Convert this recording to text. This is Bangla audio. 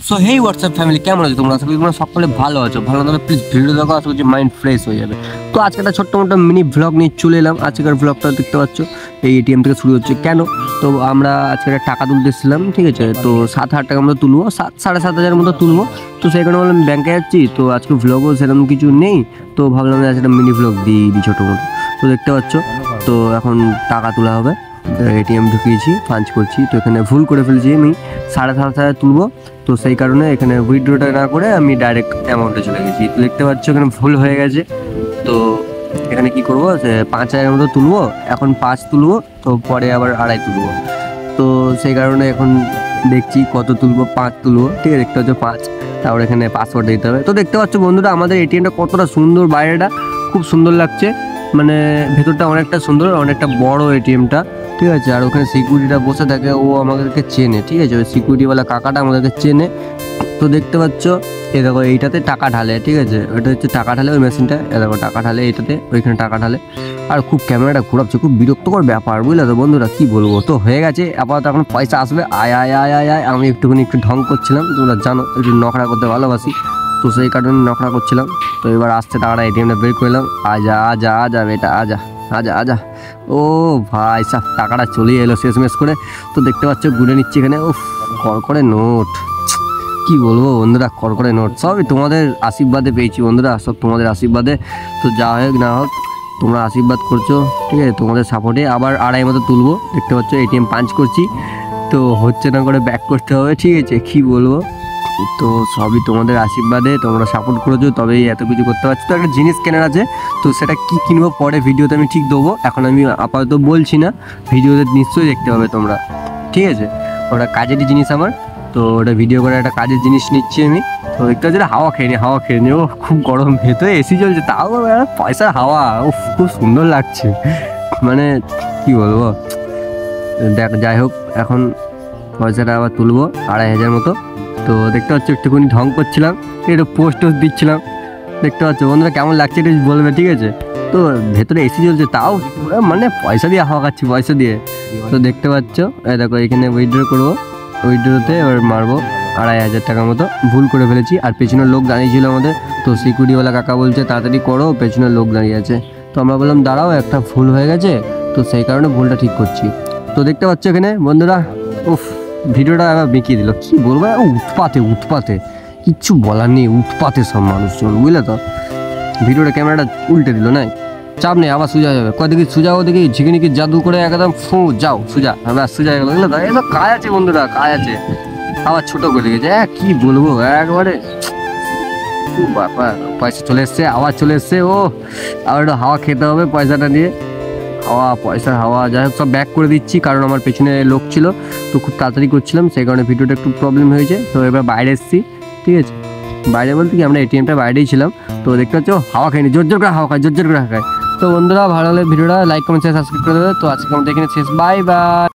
সো হেই হোয়াটসঅ্যাপ ফ্যামিলি, কেমন আছো তোমরা? আশা করি তোমরা সকলে ভালো আছো। ভালো থাকলে প্লিজ ভিডিও দেখো, আশা করছি মাইন্ড ফ্রেশ হয়ে যাবে। তো আজকে একটা ছোট্ট মোটো মিনি ভ্লগ নিয়ে চলে এলাম। আজকের ভ্লগটা দেখতে পাচ্ছ এই এটিএম থেকে শুরু হচ্ছে। কেন? তো আমরা আজকে একটা টাকা তুলতে এসেছিলাম, ঠিক আছে? তো 7,000 টাকার মতো তুলবো, 7,500 মতো তুলবো। তো সেই কারণে বললাম ব্যাংকে যাচ্ছি, তো আজকে ভ্লগও সেরকম কিছু নেই, তো ভাবলাম যে আজকে একটা মিনি ভ্লগ দিই ছোটো মোটো। তো দেখতে পাচ্ছ, তো এখন টাকা তোলা হবে। এটিএম ঢুকিয়েছি, পাঞ্চ করছি, তো এখানে ভুল করে ফেলছি, আমি 7,500 তুলবো। তো সেই কারণে এখানে উইথড্রটা না করে আমি ডাইরেক্ট অ্যামাউন্টে চলে গেছি। তো দেখতে পাচ্ছ এখানে ভুল হয়ে গেছে। তো এখানে কি করবো, 5,000 মতো তুলবো, এখন 5 তুলবো, তো পরে আবার 2.5 তুলবো। তো সেই কারণে এখন দেখছি কত তুলবো, 5 তুলবো, ঠিক আছে? দেখতে হচ্ছে 5, তারপর এখানে পাসওয়ার্ড দিতে হবে। তো দেখতে পাচ্ছ বন্ধুরা, আমাদের এটিএমটা কতটা সুন্দর, বাইরেটা খুব সুন্দর লাগছে, মানে ভেতরটা অনেকটা সুন্দর, অনেকটা বড় এটিএমটা, ঠিক আছে? আর ওখানে সিকিউরিটিটা বসে থাকে, ও আমাদেরকে চেনে, ঠিক আছে? ওই সিকিউরিটিওয়ালা কাকাটা আমাদেরকে চেনে। তো দেখতে পাচ্ছ এ দেখো, এইটাতে টাকা ঢালে, ঠিক আছে? ওইটা হচ্ছে টাকা ঢালে, ওই মেশিনটা, এ দেখো টাকা ঢালে এইটাতে, ওইখানে টাকা ঢালে। আর খুব ক্যামেরাটা ঘোরাচ্ছে, খুব বিরক্তকর ব্যাপার, বুঝলে তো বন্ধুরা? কি বলবো, তো হয়ে গেছে আপাতত, এখন পয়সা আসবে। আয় আয় আয় আয় আয়, আমি একটুখানি একটু ঢং করছিলাম, তোমরা জানো একটু নখরা করতে ভালোবাসি, তো সেই কারণে নখরা করছিলাম। তো এবার আসতে টাকাটা এটিএমটা বের করলাম। আজা আজা আজা বেটা, আজা আজা আজা। ও ভাই সাহ, টাকাটা চলে এলো শেষমেশ করে। তো দেখতে পাচ্ছ গুনে নিচ্ছি এখানে, উফ করে নোট, কি বলবো বন্ধুরা, করে নোট, সবই তোমাদের আশীর্বাদে পেয়েছি বন্ধুরা, সব তোমাদের আশীর্বাদে। তো যা হোক না হোক, তোমরা আশীর্বাদ করছো, ঠিক আছে? তোমাদের সাপোর্টে আবার 2.5 মতো তুলবো। দেখতে পাচ্ছ এটিএম পাঞ্চ করছি, তো হচ্ছে না করে ব্যাক করতে হবে, ঠিক আছে? কি বলবো, তো সবই তোমাদের আশীর্বাদে, তোমরা সাপোর্ট করেছো তবেই এত কিছু করতে পারছো। তো একটা জিনিস কেনার আছে, তো সেটা কি কিনবো পরে ভিডিওতে আমি ঠিক দেবো, এখন আমি আপাতত বলছি না, ভিডিওতে নিশ্চয়ই দেখতে পাবে তোমরা, ঠিক আছে? ওটা কাজেরই জিনিস আমার, তো ওটা ভিডিও করে একটা কাজের জিনিস নিচ্ছি আমি। তো দেখতে পাচ্ছি হাওয়া খেয়ে নি, ও খুব গরম, ভেতরে এসি চলছে, তাও পয়সার হাওয়া, ও খুব সুন্দর লাগছে, মানে কি বলবো। দেখ, যাই হোক, এখন পয়সাটা আবার তুলবো 2,500 মতো। তো দেখতে পাচ্ছ একটুখানি ঢং করছিলাম, একটু পোস্ট দিচ্ছিলাম। দেখতে পাচ্ছ বন্ধুরা কেমন লাগছে একটু বলবে, ঠিক আছে? তো ভেতরে এসি চলছে, তাও মানে পয়সা দিয়ে হাওয়া খাচ্ছি, পয়সা দিয়ে। তো দেখতে পাচ্ছ, এই দেখো এখানে উইথড্র করবো, উইথড্রতে এবার মারবো 2,500 টাকার মতো। ভুল করে ফেলেছি, আর পেছনের লোক দাঁড়িয়েছিল আমাদের, তো সিকিউরিটিওয়ালা কাকা বলছে তাড়াতাড়ি করো, পেছনের লোক দাঁড়িয়ে আছে। তো আমরা বললাম দাঁড়াও, একটা ভুল হয়ে গেছে, তো সেই কারণে ভুলটা ঠিক করছি। তো দেখতে পাচ্ছ এখানে বন্ধুরা, উফ ভিডিওটা আবার বেঁকিয়ে দিল, কি বলবো, উৎপাতে কিচ্ছু বলার নেই, উৎপাতে সব মানুষজন, বুঝলে তো? ভিডিওটা ক্যামেরাটা উল্টে দিল, না চাপ নেই, আবার সোজা যাবে, কদিকে সোজা, ওদিকে ঝিকিনিকি জাদু করে একদম যাও সোজা, আবার সোজা গেল, বুঝলে তো? এসব কাজ আছে বন্ধুরা, কাজ আছে। আবার ছোট করে গেছে, কি বলবো একবারে বাবা। পয়সা চলে এসছে, আবার চলে এসছে, ও আবার একটু হাওয়া খেতে হবে পয়সাটা নিয়ে, পয়সার হাওয়া। যাই হোক, সব ব্যাক করে দিচ্ছি, কারণ আমার পেছনে লোক ছিল, তো খুব তাড়াতাড়ি করছিলাম, সেই কারণে ভিডিওটা একটু প্রবলেম হয়েছে। তো এবার বাইরে এসেছি, ঠিক আছে? বাইরে বলতে কি, আমরা এটিএমটা বাইরেই ছিলাম। তো দেখতে পাচ্ছ হাওয়া খাইনি, জোর করে হাওয়া খায়, জোর করে খায়। তো বন্ধুরা ভালো লাগলে ভিডিওটা লাইক কমেন্ট শেয়ার সাবস্ক্রাইব করে দেবে। তো আজকে আমাদের এখানে শেষ, বাই বাই।